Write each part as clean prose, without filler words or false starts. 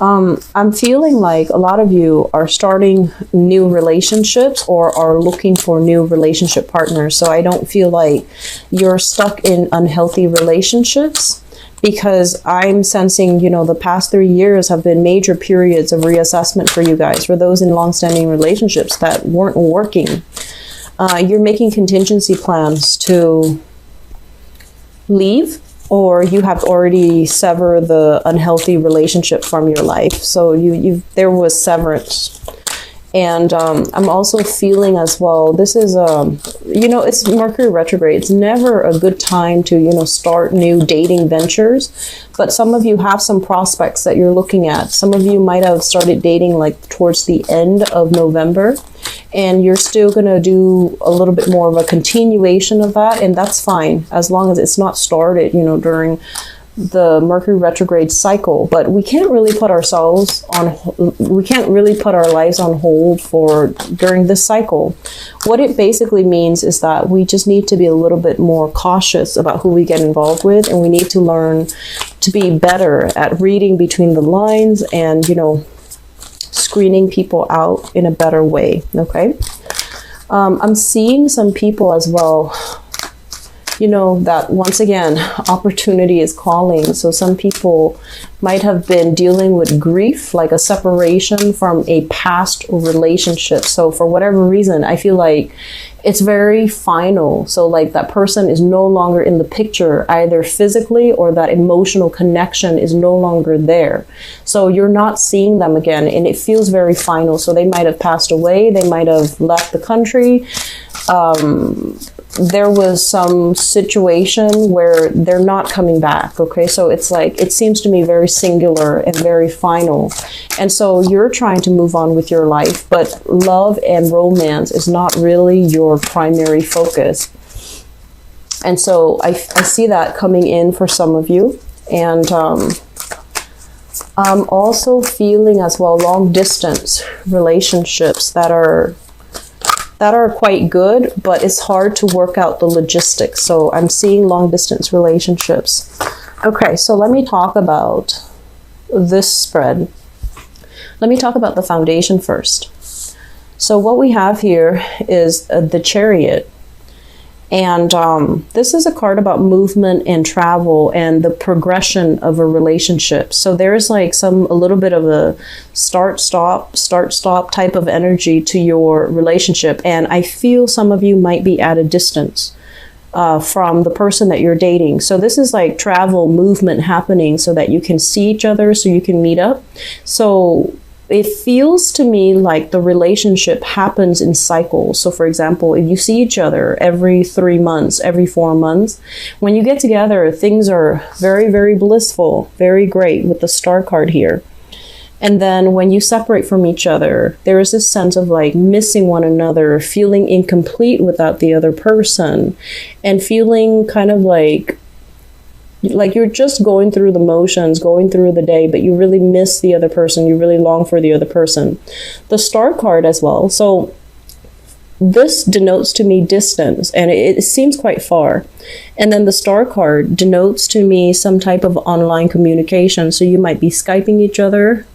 I'm feeling like a lot of you are starting new relationships or are looking for new relationship partners. So I don't feel like you're stuck in unhealthy relationships, because I'm sensing, the past 3 years have been major periods of reassessment for you guys, for those in long-standing relationships that weren't working. You're making contingency plans to leave, or you have already severed the unhealthy relationship from your life. So there was severance. And I'm also feeling as well, this is, it's Mercury retrograde. It's never a good time to, start new dating ventures. But some of you have some prospects that you're looking at. Some of you might have started dating like towards the end of November. And you're still going to do a little bit more of a continuation of that. And that's fine, as long as it's not started, during the Mercury retrograde cycle. But we can't really put our lives on hold for during this cycle. What it basically means is that we just need to be a little bit more cautious about who we get involved with, and we need to learn to be better at reading between the lines and, screening people out in a better way. Okay. I'm seeing some people as well, that once again, opportunity is calling. So some people might have been dealing with grief, like a separation from a past relationship. So for whatever reason, I feel like it's very final. So like that person is no longer in the picture, either physically, or that emotional connection is no longer there. So you're not seeing them again, and it feels very final. So they might have passed away. They might have left the country. There was some situation where they're not coming back. Okay. So it's like, it seems to me very singular and very final. And so you're trying to move on with your life, but love and romance is not really your primary focus. And so I see that coming in for some of you. And I'm also feeling as well long distance relationships that are quite good, but it's hard to work out the logistics. So I'm seeing long distance relationships. Okay, so let me talk about this spread. Let me talk about the foundation first. So what we have here is the Chariot. And this is a card about movement and travel and the progression of a relationship. So there's like a little bit of a start, stop type of energy to your relationship. And I feel some of you might be at a distance from the person that you're dating. So this is like travel, movement happening so that you can see each other, so you can meet up. So it feels to me like the relationship happens in cycles. So for example, if you see each other every 3 months, every 4 months, when you get together, things are very, very blissful, very great with the Star card here. And then when you separate from each other, there is this sense of like missing one another, feeling incomplete without the other person, and feeling kind of like you're just going through the motions, going through the day, but you really miss the other person. You really long for the other person. The Star card as well. So this denotes to me distance, and it seems quite far. And then the Star card denotes to me some type of online communication. So you might be Skyping each other.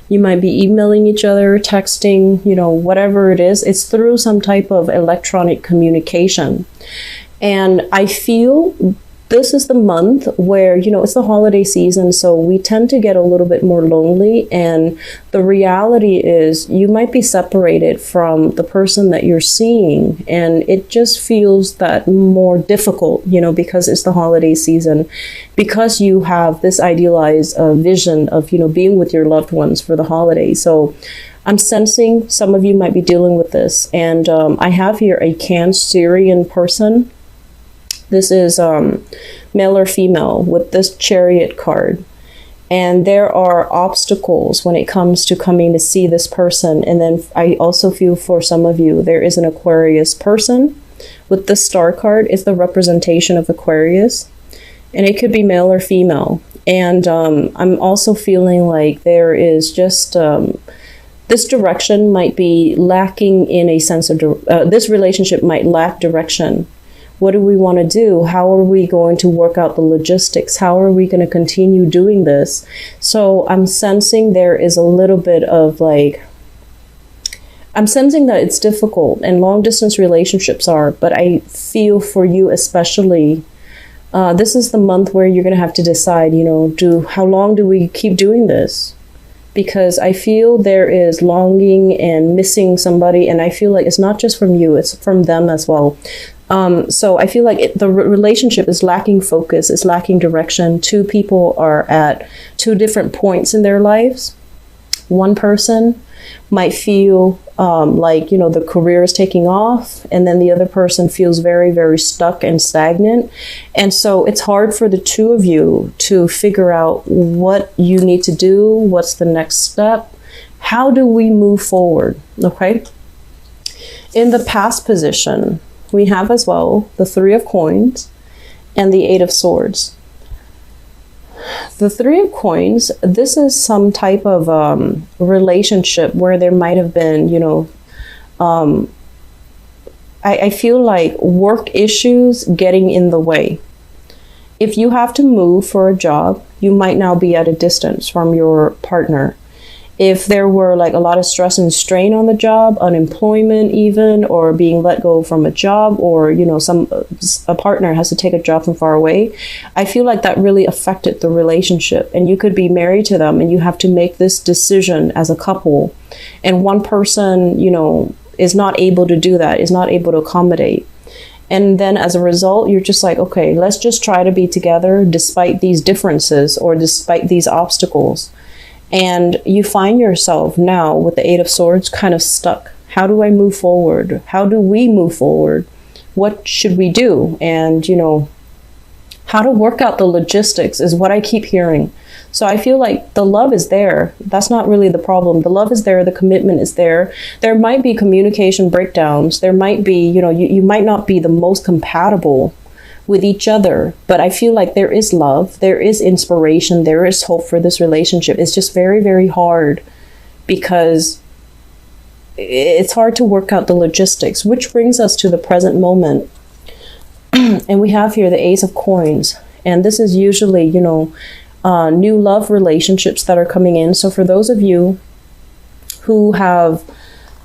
You might be emailing each other, texting, whatever it is. It's through some type of electronic communication. And I feel this is the month where, it's the holiday season, so we tend to get a little bit more lonely. And the reality is you might be separated from the person that you're seeing. And it just feels that more difficult, because it's the holiday season, because you have this idealized vision of, being with your loved ones for the holidays. So I'm sensing some of you might be dealing with this. And I have here a Cancerian person. This is male or female with this Chariot card. And there are obstacles when it comes to coming to see this person. And then I also feel for some of you, there is an Aquarius person. With the Star card, it's the representation of Aquarius. And it could be male or female. And I'm also feeling like there is just this direction might be lacking in a sense of, this relationship might lack direction. What do we want to do? How are we going to work out the logistics? How are we going to continue doing this? So I'm sensing there is a little bit of like, I'm sensing that it's difficult, and long distance relationships are, but I feel for you especially, this is the month where you're going to have to decide, you know, how long do we keep doing this? Because I feel there is longing and missing somebody, and I feel like it's not just from you, it's from them as well. So I feel like the relationship is lacking focus, it's lacking direction. Two people are at two different points in their lives. One person might feel like, you know, the career is taking off, and then the other person feels very, very stuck and stagnant. And so it's hard for the two of you to figure out what you need to do, what's the next step, how do we move forward, okay? In the past position, we have as well the Three of Coins and the Eight of Swords. The Three of Coins, this is some type of relationship where there might have been, you know, I feel like work issues getting in the way. If you have to move for a job, you might now be at a distance from your partner. If there were like a lot of stress and strain on the job, unemployment even, or being let go from a job, or, you know, a partner has to take a job from far away, I feel like that really affected the relationship. And you could be married to them and you have to make this decision as a couple. And one person, you know, is not able to do that, is not able to accommodate. And then as a result, you're just like, okay, let's just try to be together despite these differences or despite these obstacles. And you find yourself now with the Eight of Swords kind of stuck. How do I move forward? How do we move forward? What should we do? And, you know, how to work out the logistics is what I keep hearing. So I feel like the love is there. That's not really the problem. The love is there. The commitment is there. There might be communication breakdowns. There might be, you know, you might not be the most compatible with each other, but I feel like there is love, there is inspiration, there is hope for this relationship. It's just very, very hard because it's hard to work out the logistics, which brings us to the present moment. And we have here the Ace of Coins, and this is usually, you know, new love relationships that are coming in. So for those of you who have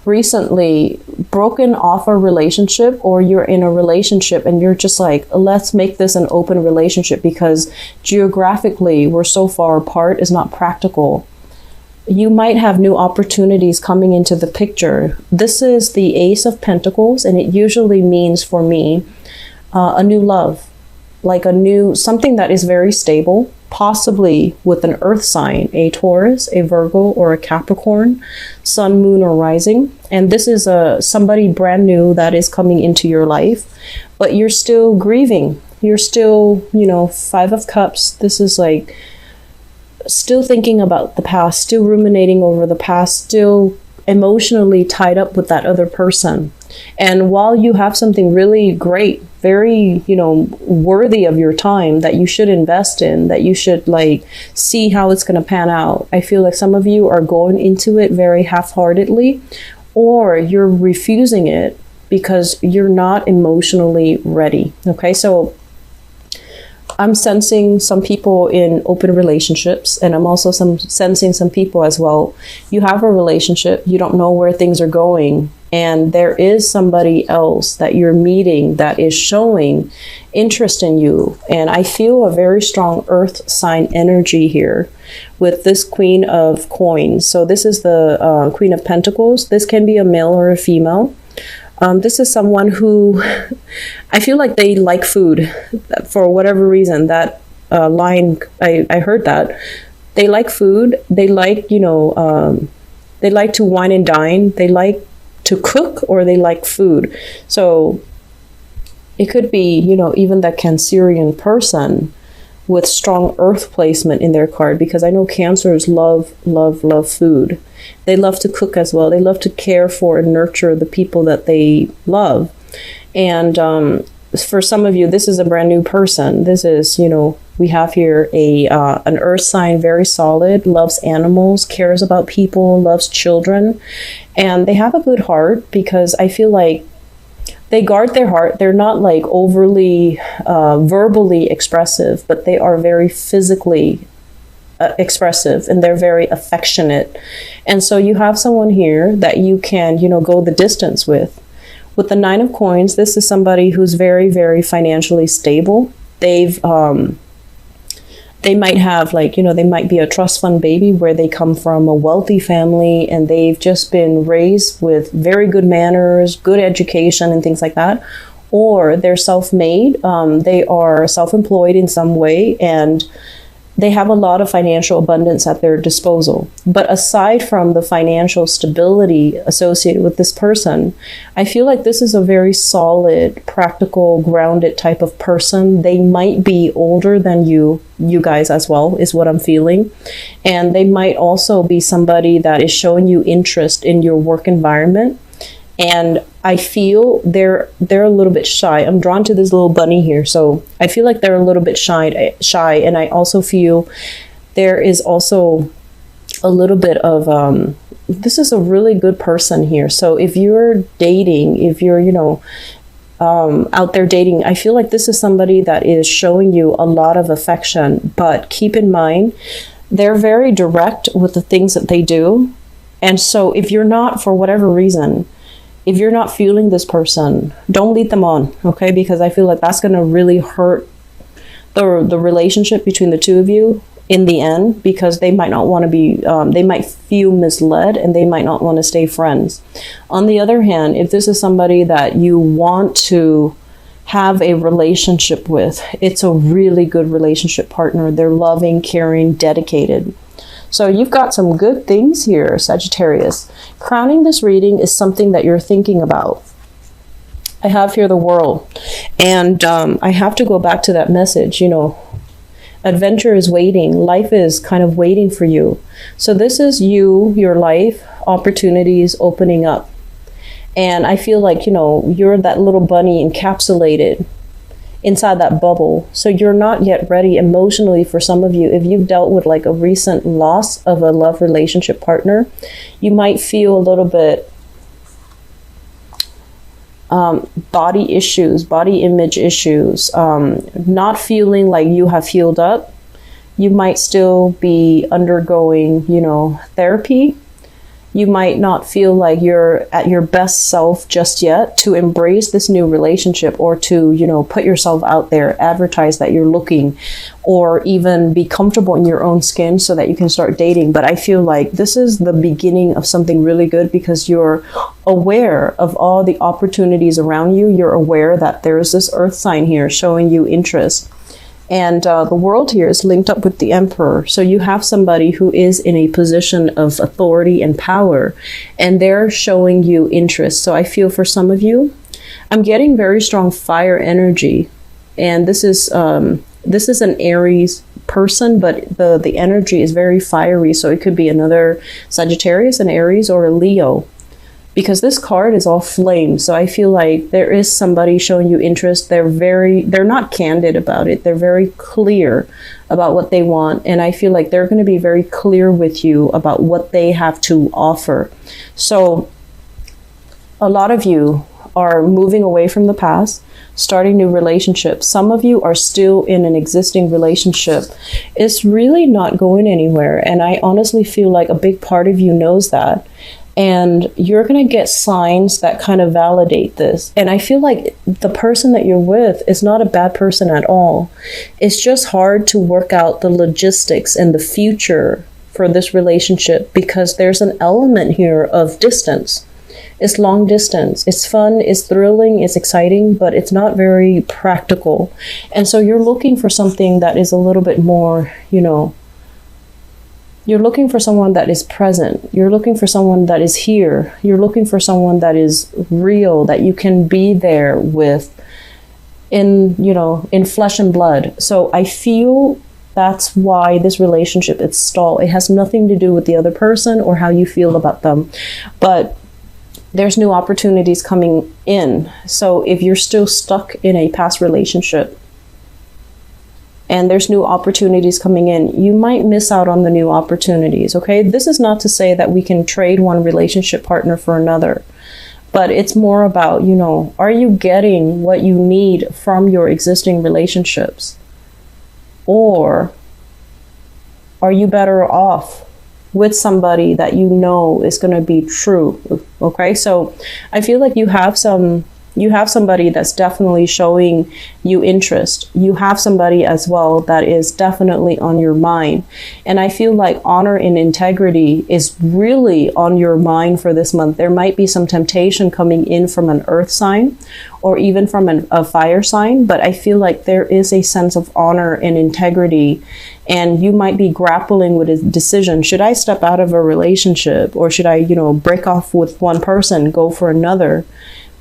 recently broken off a relationship, or you're in a relationship and you're just like, let's make this an open relationship because geographically we're so far apart, is not practical. You might have new opportunities coming into the picture. This is the Ace of Pentacles, and it usually means for me a new love, like something that is very stable, possibly with an earth sign, a Taurus, a Virgo, or a Capricorn, sun, moon, or rising. And this is somebody brand new that is coming into your life, but you're still grieving. You're still, you know, Five of Cups. This is like still thinking about the past, still ruminating over the past, still emotionally tied up with that other person. And while you have something really great, very, you know, worthy of your time that you should invest in, that you should like see how it's going to pan out, I feel like some of you are going into it very half-heartedly, or you're refusing it because you're not emotionally ready. Okay, so I'm sensing some people in open relationships, and I'm also sensing some people as well. You have a relationship, you don't know where things are going, and there is somebody else that you're meeting that is showing interest in you. And I feel a very strong earth sign energy here with this Queen of Coins. So this is the Queen of Pentacles. This can be a male or a female. This is someone who I feel like they like food for whatever reason. That line, I heard that. They like food. They like, you know, they like to wine and dine. They like to cook, or they like food. So it could be, you know, even that Cancerian person with strong earth placement in their card, because I know Cancers love food. They love to cook as well. They love to care for and nurture the people that they love. And for some of you, this is a brand new person. This is, you know, we have here an earth sign, very solid, loves animals, cares about people, loves children. And they have a good heart, because I feel like they guard their heart. They're not like overly verbally expressive, but they are very physically expressive, and they're very affectionate. And so you have someone here that you can, you know, go the distance with. With the Nine of Coins, this is somebody who's very, very financially stable. They might have, like, you know, they might be a trust fund baby where they come from a wealthy family and they've just been raised with very good manners, good education and things like that. Or they're self-made, they are self-employed in some way, and they have a lot of financial abundance at their disposal. But aside from the financial stability associated with this person, I feel like this is a very solid, practical, grounded type of person. They might be older than you guys as well, is what I'm feeling. And they might also be somebody that is showing you interest in your work environment. And I feel they're a little bit shy. I'm drawn to this little bunny here, so I feel like they're a little bit shy. And I also feel there is also a little bit of this is a really good person here. So if you're dating, if you're, you know, out there dating, I feel like this is somebody that is showing you a lot of affection. But keep in mind, they're very direct with the things that they do. And so if you're not, for whatever reason, if you're not feeling this person, don't lead them on, okay? Because I feel like that's going to really hurt the relationship between the two of you in the end, because they might not want to be, they might feel misled and they might not want to stay friends. On the other hand, if this is somebody that you want to have a relationship with, it's a really good relationship partner. They're loving, caring, dedicated. So you've got some good things here, Sagittarius. Crowning this reading is something that you're thinking about. I have here the World. And I have to go back to that message, you know. Adventure is waiting. Life is kind of waiting for you. So this is you, your life, opportunities opening up. And I feel like, you know, you're that little bunny encapsulated inside that bubble. So you're not yet ready emotionally. For some of you, if you've dealt with like a recent loss of a love relationship partner, you might feel a little bit body issues, body image issues, not feeling like you have healed up. You might still be undergoing, you know, therapy. You might not feel like you're at your best self just yet to embrace this new relationship, or to, you know, put yourself out there, advertise that you're looking, or even be comfortable in your own skin so that you can start dating. But I feel like this is the beginning of something really good, because you're aware of all the opportunities around you. You're aware that there's this earth sign here showing you interest. And the World here is linked up with the Emperor. So you have somebody who is in a position of authority and power, and they're showing you interest. So I feel for some of you, I'm getting very strong fire energy. And this is an Aries person, but the energy is very fiery. So it could be another Sagittarius, an Aries, or a Leo, because this card is all flame. So I feel like there is somebody showing you interest. They're not candid about it. They're very clear about what they want. And I feel like they're going to be very clear with you about what they have to offer. So a lot of you are moving away from the past, starting new relationships. Some of you are still in an existing relationship. It's really not going anywhere. And I honestly feel like a big part of you knows that. And you're going to get signs that kind of validate this. And I feel like the person that you're with is not a bad person at all. It's just hard to work out the logistics and the future for this relationship, because there's an element here of distance. It's long distance. It's fun, it's thrilling, it's exciting, but it's not very practical. And so you're looking for something that is a little bit more, you know, you're looking for someone that is present. You're looking for someone that is here. You're looking for someone that is real, that you can be there with in, you know, in flesh and blood. So I feel that's why this relationship is stalled. It has nothing to do with the other person or how you feel about them. But there's new opportunities coming in. So if you're still stuck in a past relationship, and there's new opportunities coming in, you might miss out on the new opportunities, okay? This is not to say that we can trade one relationship partner for another, but it's more about, you know, are you getting what you need from your existing relationships? Or are you better off with somebody that you know is going to be true? Okay, so I feel like you have somebody that's definitely showing you interest. You have somebody as well that is definitely on your mind. And I feel like honor and integrity is really on your mind for this month. There might be some temptation coming in from an earth sign or even from a fire sign, but I feel like there is a sense of honor and integrity, and you might be grappling with a decision. Should I step out of a relationship, or should I, you know, break off with one person, go for another?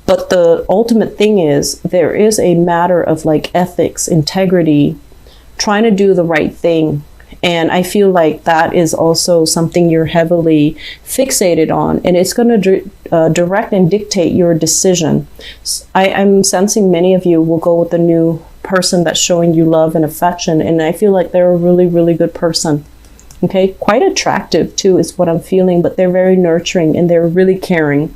But the ultimate thing is, there is a matter of like ethics, integrity, trying to do the right thing. And I feel like that is also something you're heavily fixated on, and it's going to direct and dictate your decision. I'm sensing many of you will go with the new person that's showing you love and affection, and I feel like they're a really, really good person. Okay, quite attractive too is what I'm feeling, but they're very nurturing and they're really caring.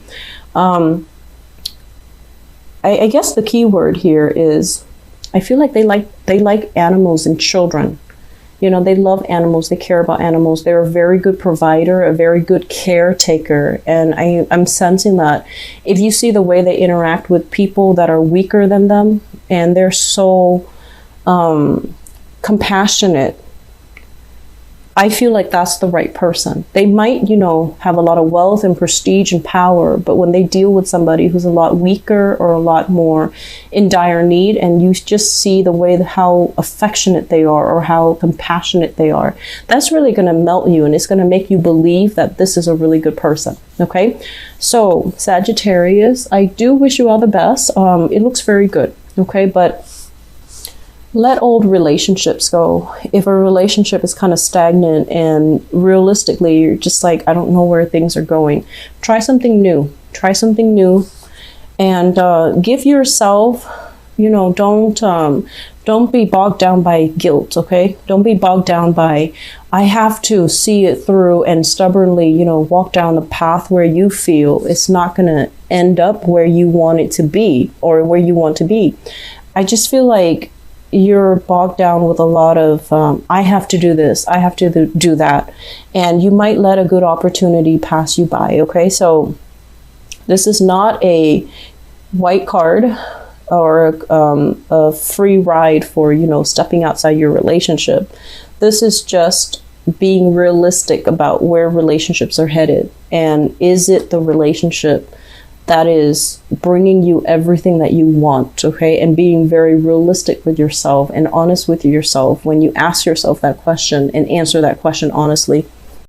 I guess the key word here is, I feel like they like animals and children. You know, they love animals, they care about animals. They're a very good provider, a very good caretaker. And I'm sensing that if you see the way they interact with people that are weaker than them, and they're so compassionate, I feel like that's the right person. They might, you know, have a lot of wealth and prestige and power, but when they deal with somebody who's a lot weaker or a lot more in dire need, and you just see the way how affectionate they are or how compassionate they are, that's really going to melt you, and it's going to make you believe that this is a really good person. Okay, so Sagittarius, I do wish you all the best. It looks very good. Okay, but let old relationships go. If a relationship is kind of stagnant and realistically you're just like, I don't know where things are going, try something new. Try something new, and give yourself, you know, don't be bogged down by guilt. Okay, don't be bogged down by, I have to see it through and stubbornly, you know, walk down the path where you feel it's not going to end up where you want it to be or where you want to be. I just feel like you're bogged down with a lot of, I have to do this, I have to do that. And you might let a good opportunity pass you by, okay? So this is not a white card or a free ride for, you know, stepping outside your relationship. This is just being realistic about where relationships are headed. And is it the relationship that is bringing you everything that you want, okay? And being very realistic with yourself and honest with yourself when you ask yourself that question and answer that question honestly.